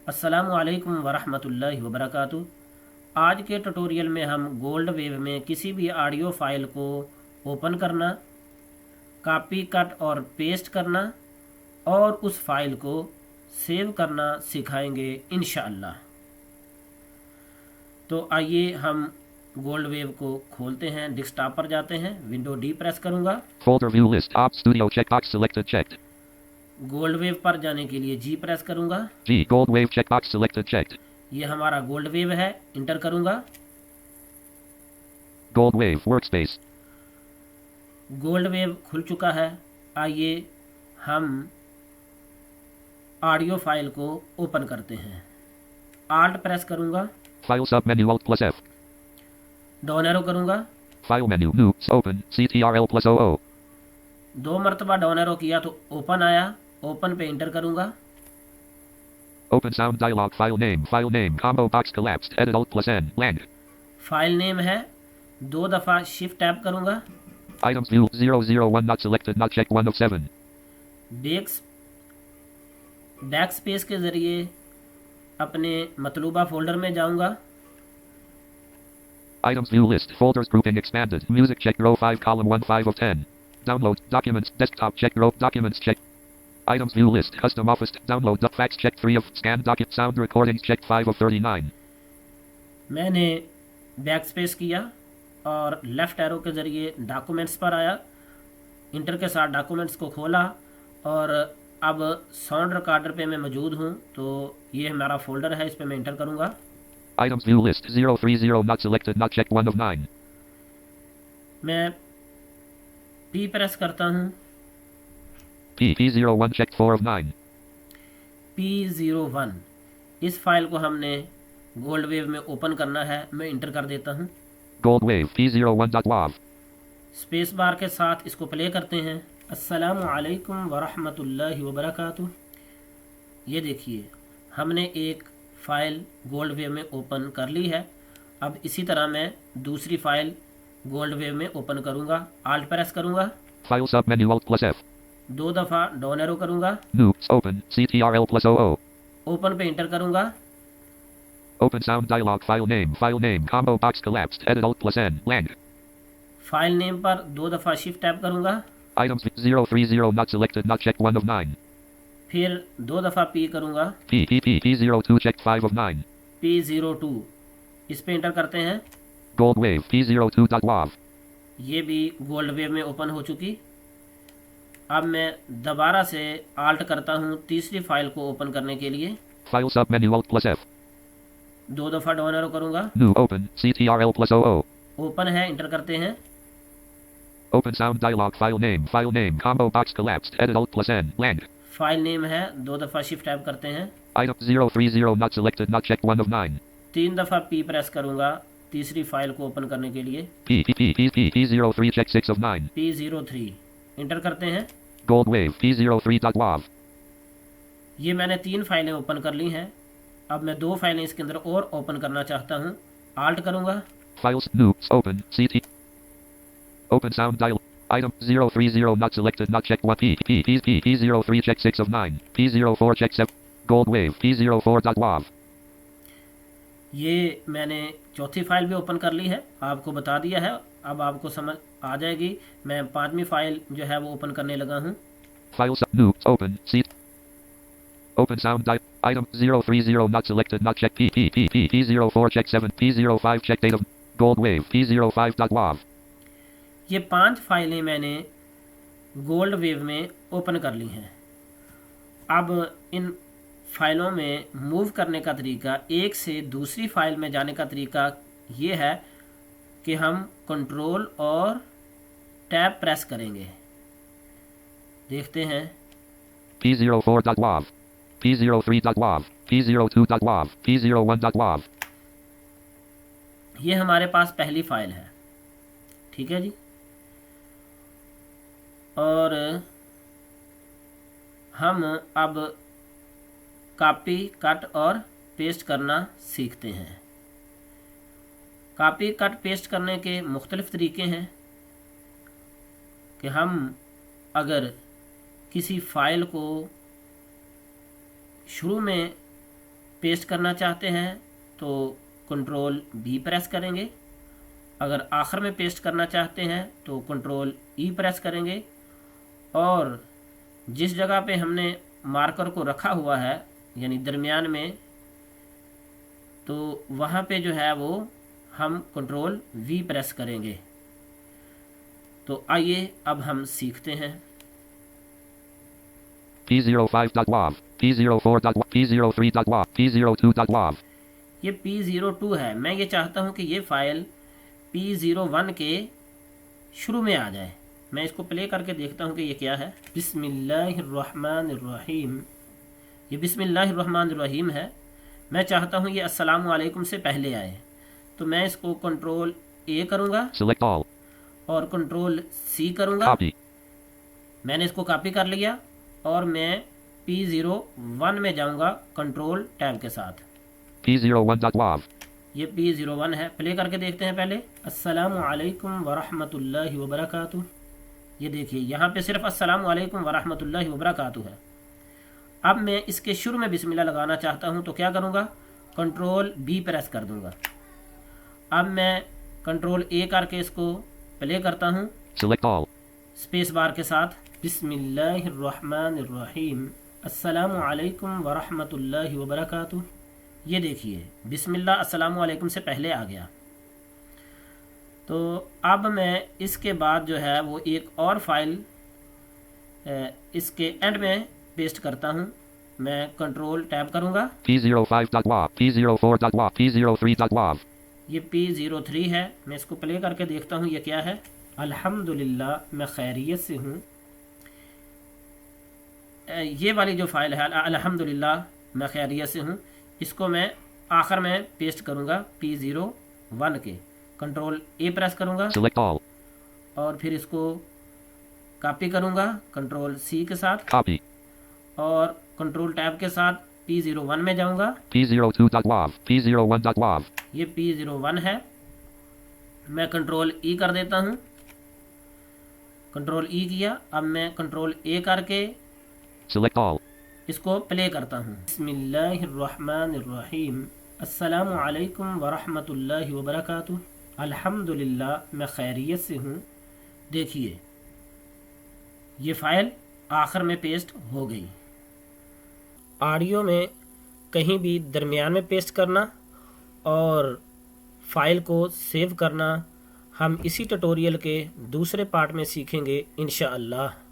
अस्सलामु अलैकुम वरहमतुल्लाहि वबरकातुहू। आज के ट्यूटोरियल में हम गोल्ड वेव में किसी भी ऑडियो फाइल को ओपन करना, कॉपी कट और पेस्ट करना और उस फाइल को सेव करना सिखाएंगे इंशाअल्लाह। तो आइए हम गोल्ड वेव को खोलते हैं। डेस्कटॉप पर जाते हैं, विंडो डी प्रेस करूंगा। Folder view list op studio checkbox selected checked. Gold wave पर जाने के लिए जी प्रेस करूंगा। G GoldWave checkbox selected checked. ये हमारा गोल्ड वेव है, इंटर करूंगा। GoldWave workspace. गोल्ड वेव खुल चुका है। आइए हम ऑडियो फाइल को ओपन करते हैं। आल्ट प्रेस करूंगा, File submenu Alt plus F. Down arrow करूंगा। File menu new open CTRL plus OO. दो मरतबा डाउन एरो किया तो ओपन आया, ओपन पे इंटर करूंगा। Open sound dialog file name combo box collapsed edit Alt plus N lang. File name है, दो दफ़ा शिफ्ट टैप करूंगा। Items view 001 not selected not checked 1 of 7. Back space के ज़रिए अपने मतलूबा फोल्डर में जाऊंगा। Items view list folders grouping expanded music check row 5 column 1 5 of 10. Download documents desktop check row documents check. Items view list custom office download fax check 3 of scan docket sound recordings check 5 of 39. मैंने back space किया और left arrow के ज़रिए documents पर आया। Inter के साथ documents को खोला और अब साउंड रिकॉर्डर पे मैं मौजूद हूँ। तो ये हमारा फोल्डर है, इस पे मैं इंटर करूँगा। Items view list 030 not selected not checked 1 of 9. मैं पी प्रेस करता हूँ। P01 checked 4 of 9. P01 इस फाइल को हमने गोल्ड वेव में ओपन करना है। मैं इंटर कर देता हूँ। GoldWave P01.wav. स्पेस बार के साथ इसको प्ले करते हैं। अस्सलामु अलैकुम वरहमतुल्लाहि वबरकातुहू। ये देखिए, हमने एक फ़ाइल गोल्ड वेव में ओपन कर ली है। अब इसी तरह मैं दूसरी फ़ाइल गोल्ड वेव में ओपन करूँगा। आल्ट प्रेस करूँगा, File submenu Alt plus F. दो दफ़ा डाउन एरो करूँगा, New open CTRL plus OO. Open पे इंटर करूँगा। Open sound dialog file name combo box collapsed edit Alt plus N lang. File name पर दो दफ़ा shift tap करूँगा। Items 030 not selected not checked 1 of 9. फिर दो दफ़ा पी करूँगा। P02 checked 5 of 9. P02 इस पे इंटर करते हैं। GoldWave P02.wav. ये भी गोल्ड वेव में ओपन हो चुकी। अब मैं दोबारा से आल्ट करता हूँ तीसरी फाइल को ओपन करने के लिए। File submenu Alt plus F. दो दफ़ा डाउन एरो करूँगा। New open CTRL plus OO. Open है, इंटर करते हैं। Open sound dialog file name combo box collapsed edit Alt plus N lang. File name है, दो दफ़ा शिफ्ट टैप करते हैं। Item 030 not selected not checked 1 of 9. तीन दफ़ा पी प्रेस करूँगा तीसरी फाइल को ओपन करने के लिए। P03 check 6 of 9. P03 inter करते हैं। GoldWave P03.wav. ये मैंने तीन फाइलें ओपन कर ली हैं। अब मैं दो फाइलें इसके अंदर और ओपन करना चाहता हूँ। आल्ट करूँगा। Files new open CT. Open sound dial. Item 030 not selected not checked 1 P03 check 6 of 9. P04 check 7. GoldWave P04.wav. ये मैंने चौथी फाइल भी ओपन कर ली है, आपको बता दिया है। अब आपको समझ आ जाएगी। मैं पांचवी फाइल जो है वो ओपन करने लगा हूँ। Files new open seat. Open sound dial. Item 030 not selected not checked P04 check 7. P05 check 8 of GoldWave P05.wav. ये पांच फाइलें मैंने गोल्ड वेव में ओपन कर ली हैं। अब इन फाइलों में मूव करने का तरीका, एक से दूसरी फाइल में जाने का तरीका ये है कि हम कंट्रोल और टैब प्रेस करेंगे। देखते हैं। P04.wav. P03.wav. P02.wav. P01.wav. ये हमारे पास पहली फाइल है, ठीक है जी। और हम अब कॉपी कट और पेस्ट करना सीखते हैं। कॉपी कट पेस्ट करने के मुख्तलिफ़ तरीके हैं कि हम अगर किसी फ़ाइल को शुरू में पेस्ट करना चाहते हैं तो कंट्रोल बी प्रेस करेंगे, अगर आखिर में पेस्ट करना चाहते हैं तो कंट्रोल ई प्रेस करेंगे, और जिस जगह पे हमने मार्कर को रखा हुआ है यानी दरमियान में, तो वहाँ पे जो है वो हम कंट्रोल वी प्रेस करेंगे। तो आइए अब हम सीखते हैं। P05.wav, P04.wav, P03.wav, P02.wav। ये P02 है। मैं ये चाहता हूँ कि ये फाइल P01 के शुरू में आ जाए। मैं इसको प्ले करके देखता हूँ कि ये क्या है। बिस्मिल्लाहिर्रहमानिर्रहीम। ये बिस्मिल्लाहिर्रहमानिर्रहीम है। मैं चाहता हूँ ये अस्सलामु अलैकुम से पहले आए, तो मैं इसको कंट्रोल ए करूँगा Select all, और कंट्रोल सी करूँगा। copy, मैंने इसको कॉपी कर लिया और मैं P01 में जाऊँगा कंट्रोल टैब के साथ। P01.wav, ये P01 है। प्ले करके देखते हैं पहले। अस्सलामु अलैकुम वरहमतुल्लाहि वबरकातुहू। ये देखिए यहाँ पे सिर्फ अस्सलामु अलैकुम वरहमतुल्लाहि वबरकातुहू है। अब मैं इसके शुरू में बिस्मिल्लाह लगाना चाहता हूँ, तो क्या करूँगा, कंट्रोल बी प्रेस कर दूँगा। अब मैं कंट्रोल ए करके इसको प्ले करता हूँ select all, स्पेस बार के साथ। बिस्मिल्लाहिर्रहमानिर्रहीम, अस्सलामु अलैकुम वरहमतुल्लाहि वबरकातुहू। ये देखिए बिस्मिल्लाह अस्सलामु अलैकुम से पहले आ गया। तो अब मैं इसके बाद जो है वो एक और फाइल इसके एंड में पेस्ट करता हूँ। मैं कंट्रोल टैब करूँगा। P05.wav, P04.wav, P03.wav, ये P03 है। मैं इसको प्ले करके देखता हूँ ये क्या है। अल्हम्दुलिल्लाह मैं खैरियत से हूँ। ये वाली जो फाइल है अल्हम्दुलिल्लाह मैं खैरियत से हूँ, इसको मैं आखिर में पेस्ट करूँगा P01 के। कंट्रोल ए प्रेस करूँगा select all, और फिर इसको कॉपी करूँगा कंट्रोल सी के साथ, copy, और कंट्रोल टैब के साथ P01 में जाऊँगा। P02.wav, P01.wav, ये P01 है। मैं कंट्रोल ई कर देता हूँ। कंट्रोल ई किया। अब मैं कंट्रोल ए करके select all, इसको प्ले करता हूँ। बिस्मिल्लाहिर्रहमानिर्रहीम, अस्सलामु अलैकुम वरहमतुल्लाहि वबरकातुहू। अल्हम्दुलिल्लाह मैं खैरियत से हूँ। देखिए ये फाइल आखिर में पेस्ट हो गई। ऑडियो में कहीं भी दरमियान में पेस्ट करना और फाइल को सेव करना हम इसी ट्यूटोरियल के दूसरे पार्ट में सीखेंगे इंशाअल्लाह।